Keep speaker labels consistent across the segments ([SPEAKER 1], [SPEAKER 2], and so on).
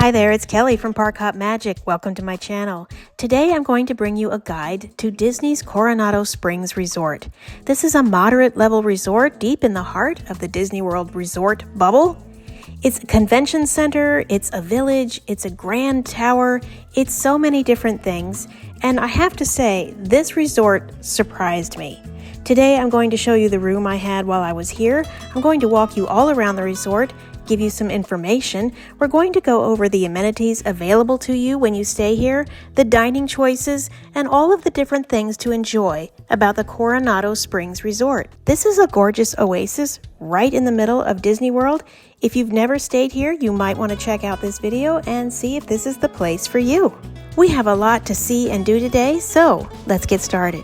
[SPEAKER 1] Hi there, it's Kelly from Park Hop Magic. Welcome to my channel. Today I'm going to bring you a guide to Disney's Coronado Springs Resort. This is a moderate level resort deep in the heart of the Disney World resort bubble. It's a convention center, it's a village, it's a grand tower, it's so many different things. And I have to say, this resort surprised me. Today I'm going to show you the room I had while I was here. I'm going to walk you all around the resort, give you some information. We're going to go over the amenities available to you when you stay here, the dining choices, and all of the different things to enjoy about the Coronado Springs Resort. This is a gorgeous oasis right in the middle of Disney World. If you've never stayed here, you might want to check out this video and see if this is the place for you. We have a lot to see and do today, so let's get started.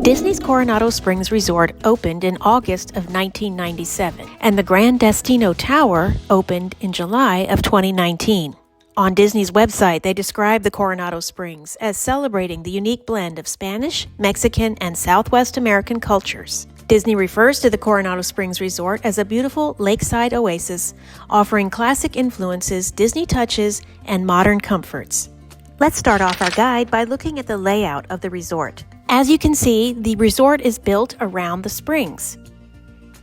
[SPEAKER 1] Disney's Coronado Springs Resort opened in August of 1997, and the Gran Destino Tower opened in July of 2019. On Disney's website, they describe the Coronado Springs as celebrating the unique blend of Spanish, Mexican, and Southwest American cultures. Disney refers to the Coronado Springs Resort as a beautiful lakeside oasis, offering classic influences, Disney touches, and modern comforts. Let's start off our guide by looking at the layout of the resort. As you can see, the resort is built around the springs.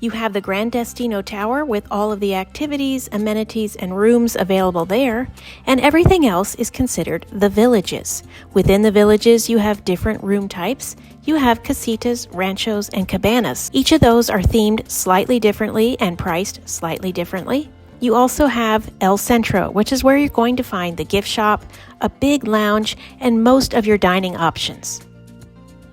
[SPEAKER 1] You have the Gran Destino Tower with all of the activities, amenities, and rooms available there, and everything else is considered the villages. Within the villages, you have different room types. You have casitas, ranchos, and cabanas. Each of those are themed slightly differently and priced slightly differently. You also have El Centro, which is where you're going to find the gift shop, a big lounge, and most of your dining options.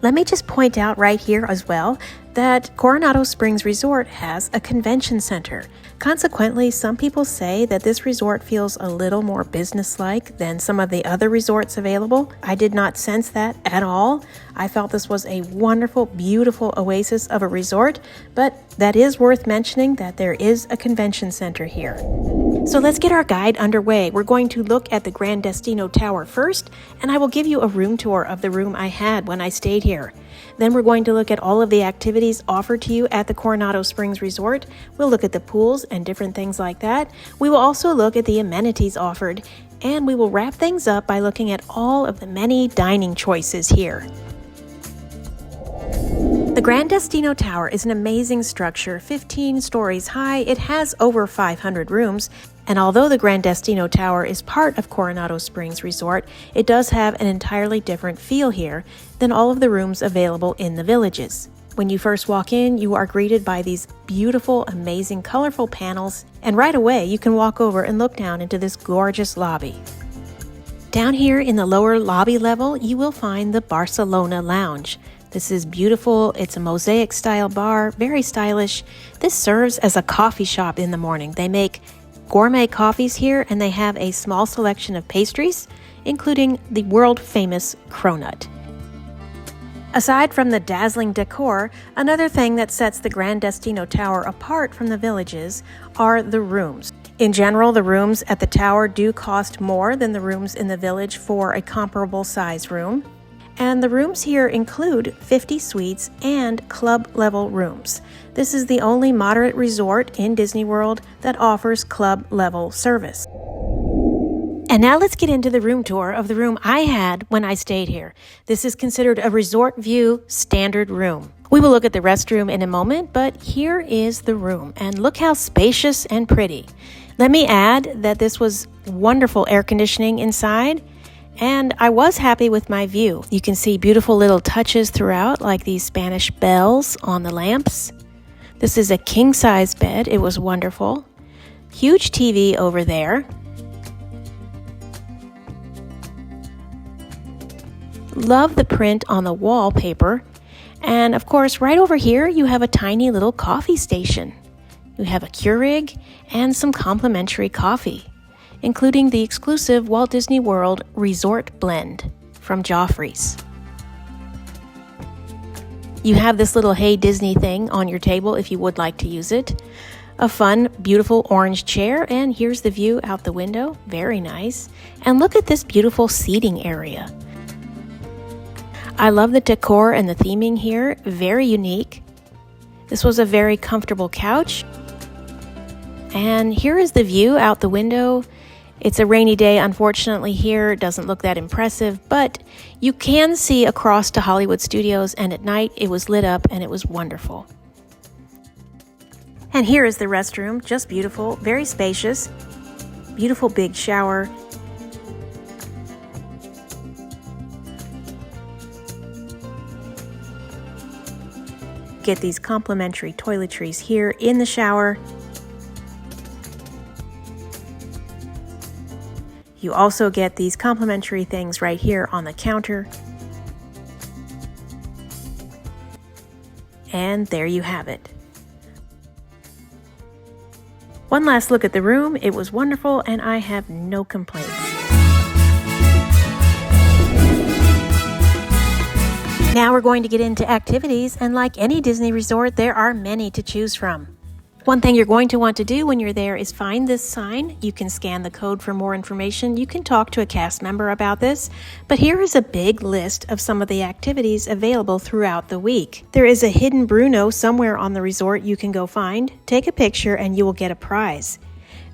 [SPEAKER 1] Let me just point out right here as well that Coronado Springs Resort has a convention center. Consequently, some people say that this resort feels a little more business-like than some of the other resorts available. I did not sense that at all. I felt this was a wonderful, beautiful oasis of a resort, but that is worth mentioning that there is a convention center here. So let's get our guide underway. We're going to look at the Gran Destino Tower first, and I will give you a room tour of the room I had when I stayed here. Then we're going to look at all of the activities offered to you at the Coronado Springs Resort. We'll look at the pools and different things like that. We will also look at the amenities offered, and we will wrap things up by looking at all of the many dining choices here. The Gran Destino Tower is an amazing structure, 15 stories high. It has over 500 rooms, and although the Gran Destino Tower is part of Coronado Springs Resort, it does have an entirely different feel here than all of the rooms available in the villages. When you first walk in, you are greeted by these beautiful, amazing, colorful panels, and right away you can walk over and look down into this gorgeous lobby. Down here in the lower lobby level, you will find the Barcelona Lounge. This is beautiful. It's a mosaic style bar, very stylish. This serves as a coffee shop in the morning. They make gourmet coffees here, and they have a small selection of pastries, including the world famous cronut. Aside from the dazzling decor, another thing that sets the Gran Destino Tower apart from the villages are the rooms. In general, the rooms at the tower do cost more than the rooms in the village for a comparable size room. And the rooms here include 50 suites and club-level rooms. This is the only moderate resort in Disney World that offers club-level service. And now let's get into the room tour of the room I had when I stayed here. This is considered a resort view standard room. We will look at the restroom in a moment, but here is the room, and look how spacious and pretty. Let me add that this was wonderful air conditioning inside, and I was happy with my view. You can see beautiful little touches throughout, like these Spanish bells on the lamps. This is a king-size bed. It was wonderful. Huge TV over there. Love the print on the wallpaper. And of course, right over here, you have a tiny little coffee station. You have a Keurig and some complimentary coffee, including the exclusive Walt Disney World Resort Blend from Joffrey's. You have this little Hey Disney thing on your table if you would like to use it. A fun, beautiful orange chair, and here's the view out the window. Very nice. And look at this beautiful seating area. I love the decor and the theming here. Very unique. This was a very comfortable couch. And here is the view out the window. It's a rainy day, unfortunately here. It doesn't look that impressive, but you can see across to Hollywood Studios, and at night it was lit up and it was wonderful. And here is the restroom, just beautiful, very spacious, beautiful big shower. Get these complimentary toiletries here in the shower. You also get these complimentary things right here on the counter. And there you have it. One last look at the room. It was wonderful and I have no complaints. Now we're going to get into activities, and like any Disney resort, there are many to choose from. One thing you're going to want to do when you're there is find this sign. You can scan the code for more information. You can talk to a cast member about this, but here is a big list of some of the activities available throughout the week. There is a hidden Bruno somewhere on the resort you can go find. Take a picture and you will get a prize.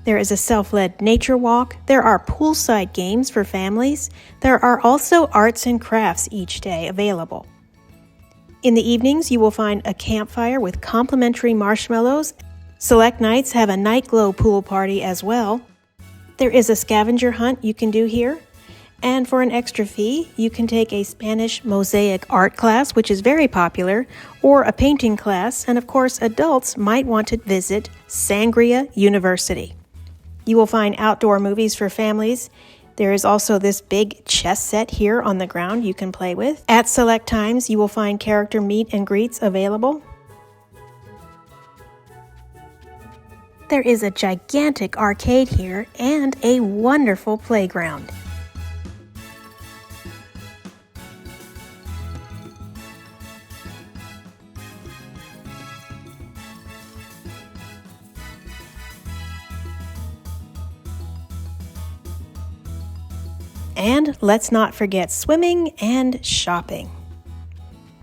[SPEAKER 1] There is a self-led nature walk. There are poolside games for families. There are also arts and crafts each day available. In the evenings, you will find a campfire with complimentary marshmallows. Select nights have a night glow pool party as well. There is a scavenger hunt you can do here. And for an extra fee, you can take a Spanish mosaic art class, which is very popular, or a painting class. And of course, adults might want to visit Sangria University. You will find outdoor movies for families. There is also this big chess set here on the ground you can play with. At select times, you will find character meet and greets available. There is a gigantic arcade here and a wonderful playground. And let's not forget swimming and shopping.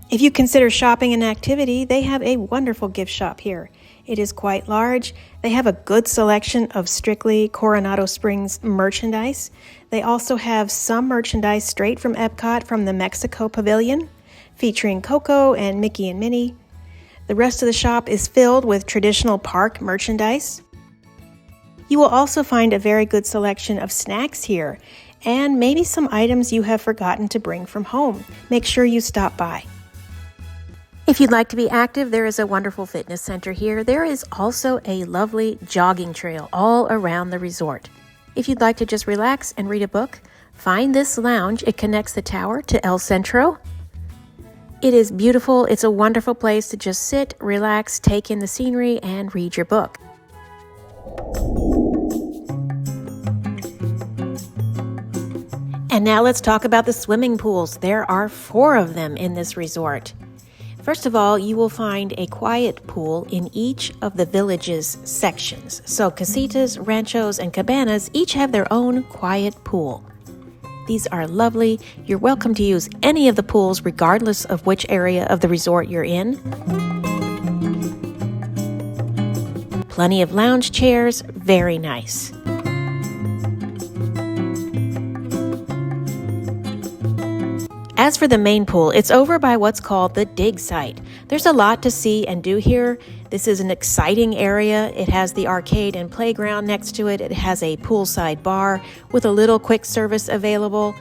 [SPEAKER 1] If you consider shopping an activity, they have a wonderful gift shop here. It is quite large. They have a good selection of strictly Coronado Springs merchandise. They also have some merchandise straight from Epcot from the Mexico Pavilion, featuring Coco and Mickey and Minnie. The rest of the shop is filled with traditional park merchandise. You will also find a very good selection of snacks here, and maybe some items you have forgotten to bring from home. Make sure you stop by. If you'd like to be active, there is a wonderful fitness center here. There is also a lovely jogging trail all around the resort. If you'd like to just relax and read a book, find this lounge. It connects the tower to El Centro. It is beautiful. It's a wonderful place to just sit, relax, take in the scenery, and read your book. And now let's talk about the swimming pools. There are 4 of them in this resort. First of all, you will find a quiet pool in each of the village's sections. So casitas, ranchos, and cabanas each have their own quiet pool. These are lovely. You're welcome to use any of the pools regardless of which area of the resort you're in. Plenty of lounge chairs, very nice. As for the main pool, it's over by what's called the dig site. There's a lot to see and do here. This is an exciting area. It has the arcade and playground next to it. It has a poolside bar with a little quick service available.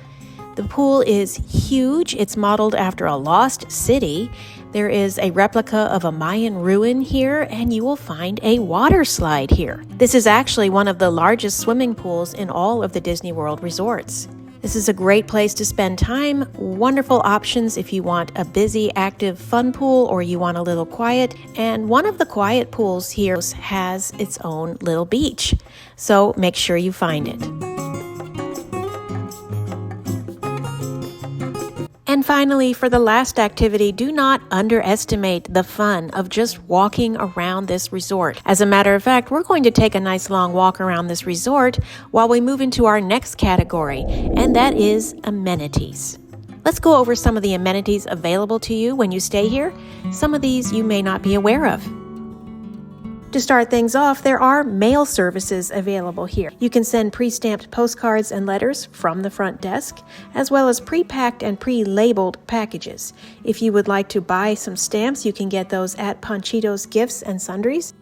[SPEAKER 1] The pool is huge. It's modeled after a lost city. There is a replica of a Mayan ruin here, and you will find a water slide here. This is actually one of the largest swimming pools in all of the Disney World resorts. This is a great place to spend time. Wonderful options if you want a busy, active, fun pool or you want a little quiet. And one of the quiet pools here has its own little beach. So make sure you find it. And finally, for the last activity, do not underestimate the fun of just walking around this resort. As a matter of fact, we're going to take a nice long walk around this resort while we move into our next category, and that is amenities. Let's go over some of the amenities available to you when you stay here. Some of these you may not be aware of. To start things off, there are mail services available here. You can send pre-stamped postcards and letters from the front desk, as well as pre-packed and pre-labeled packages. If you would like to buy some stamps, you can get those at Panchito's Gifts and Sundries.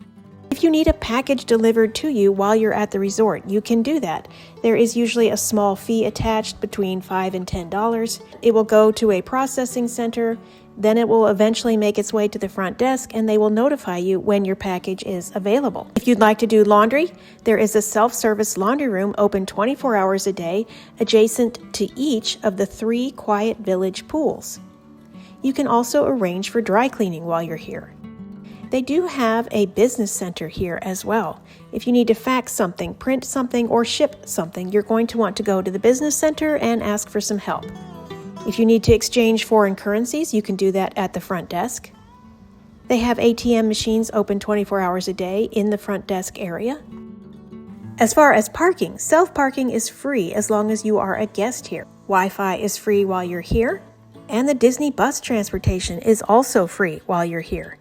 [SPEAKER 1] If you need a package delivered to you while you're at the resort, you can do that. There is usually a small fee attached between $5 and $10. It will go to a processing center. Then it will eventually make its way to the front desk and they will notify you when your package is available. If you'd like to do laundry, there is a self-service laundry room open 24 hours a day adjacent to each of the 3 Quiet Village pools. You can also arrange for dry cleaning while you're here. They do have a business center here as well. If you need to fax something, print something, or ship something, you're going to want to go to the business center and ask for some help. If you need to exchange foreign currencies, you can do that at the front desk. They have ATM machines open 24 hours a day in the front desk area. As far as parking, self-parking is free as long as you are a guest here. Wi-Fi is free while you're here, and the Disney bus transportation is also free while you're here.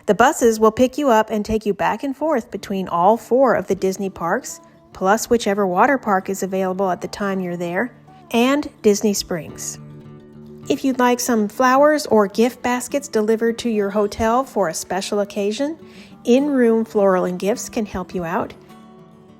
[SPEAKER 1] The buses will pick you up and take you back and forth between all 4 of the Disney parks, plus whichever water park is available at the time you're there, and Disney Springs. If you'd like some flowers or gift baskets delivered to your hotel for a special occasion, in-room floral and gifts can help you out.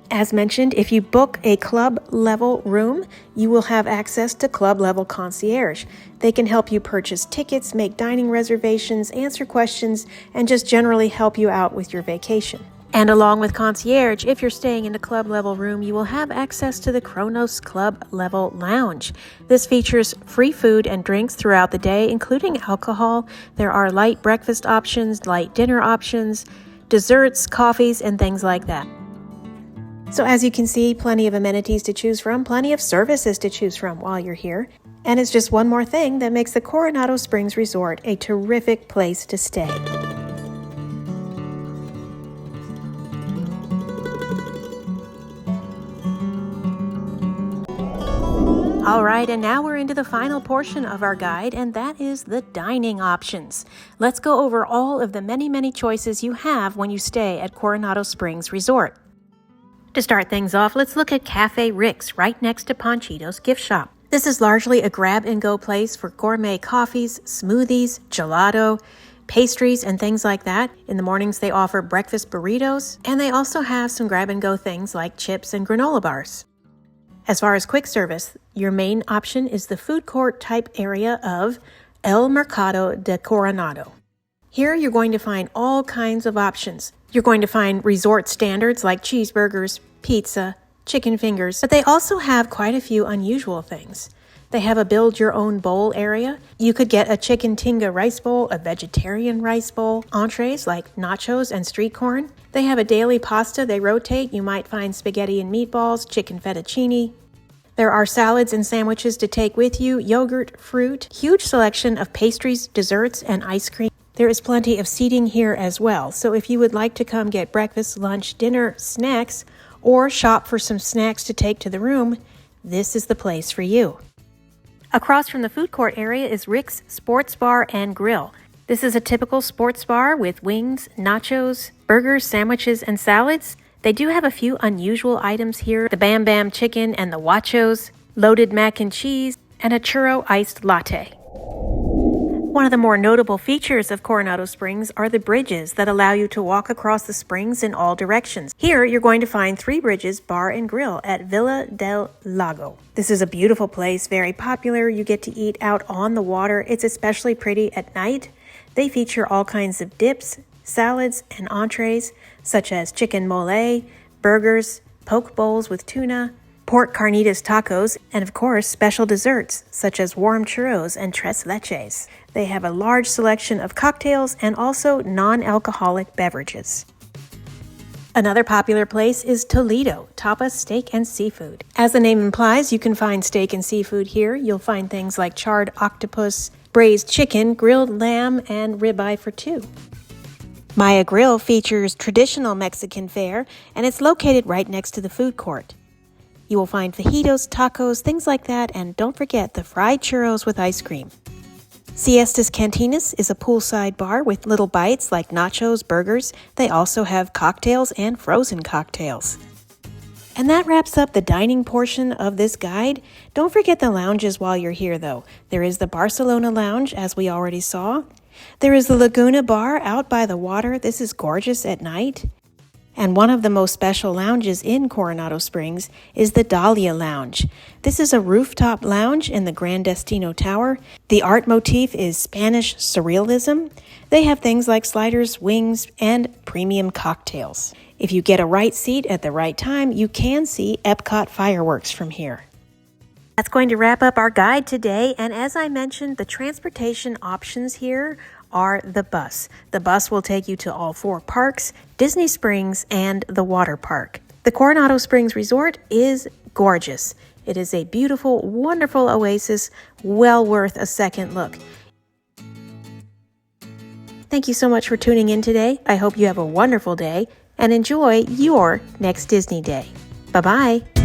[SPEAKER 1] As mentioned, if you book a club-level room, you will have access to club-level concierge. They can help you purchase tickets, make dining reservations, answer questions, and just generally help you out with your vacation. And along with concierge, if you're staying in a club-level room, you will have access to the Kronos Club-level lounge. This features free food and drinks throughout the day, including alcohol. There are light breakfast options, light dinner options, desserts, coffees, and things like that. So as you can see, plenty of amenities to choose from, plenty of services to choose from while you're here. And it's just one more thing that makes the Coronado Springs Resort a terrific place to stay. All right, and now we're into the final portion of our guide, and that is the dining options. Let's go over all of the many choices you have when you stay at Coronado Springs Resort. To start things off, let's look at Cafe Rick's right next to Panchito's gift shop. This is largely a grab-and-go place for gourmet coffees, smoothies, gelato, pastries, and things like that. In the mornings, they offer breakfast burritos, and they also have some grab-and-go things like chips and granola bars. As far as quick service, your main option is the food court type area of El Mercado de Coronado. Here you're going to find all kinds of options. You're going to find resort standards like cheeseburgers, pizza, chicken fingers, but they also have quite a few unusual things. They have a build-your-own bowl area. You could get a chicken tinga rice bowl, a vegetarian rice bowl, entrees like nachos and street corn. They have a daily pasta they rotate. You might find spaghetti and meatballs, chicken fettuccine. There are salads and sandwiches to take with you, yogurt, fruit, huge selection of pastries, desserts, and ice cream. There is plenty of seating here as well, so if you would like to come get breakfast, lunch, dinner, snacks, or shop for some snacks to take to the room, this is the place for you. Across from the food court area is Rick's Sports Bar and Grill. This is a typical sports bar with wings, nachos, burgers, sandwiches, and salads. They do have a few unusual items here, the Bam Bam chicken and the Wachos, loaded mac and cheese, and a churro iced latte. One of the more notable features of Coronado Springs are the bridges that allow you to walk across the springs in all directions. Here, you're going to find 3 Bridges Bar and Grill at Villa del Lago. This is a beautiful place, very popular. You get to eat out on the water. It's especially pretty at night. They feature all kinds of dips, salads, and entrees, such as chicken mole, burgers, poke bowls with tuna, pork carnitas tacos, and of course, special desserts, such as warm churros and tres leches. They have a large selection of cocktails and also non-alcoholic beverages. Another popular place is Toledo, Tapas Steak and Seafood. As the name implies, you can find steak and seafood here. You'll find things like charred octopus, braised chicken, grilled lamb, and ribeye for two. Maya Grill features traditional Mexican fare, and it's located right next to the food court. You will find fajitos, tacos, things like that, and don't forget the fried churros with ice cream. Siestas Cantinas is a poolside bar with little bites like nachos, burgers. They also have cocktails and frozen cocktails. And that wraps up the dining portion of this guide. Don't forget the lounges while you're here, though. There is the Barcelona Lounge, as we already saw. There is the Laguna Bar out by the water. This is gorgeous at night. And one of the most special lounges in Coronado Springs is the Dahlia Lounge. This is a rooftop lounge in the Gran Destino Tower. The art motif is Spanish surrealism. They have things like sliders, wings, and premium cocktails. If you get a right seat at the right time, you can see Epcot fireworks from here. That's going to wrap up our guide today, and as I mentioned, the transportation options here are the bus. The bus will take you to all 4 parks, Disney Springs, and the water park. The Coronado Springs Resort is gorgeous. It is a beautiful, wonderful oasis, well worth a second look. Thank you so much for tuning in today. I hope you have a wonderful day and enjoy your next Disney day. Bye-bye.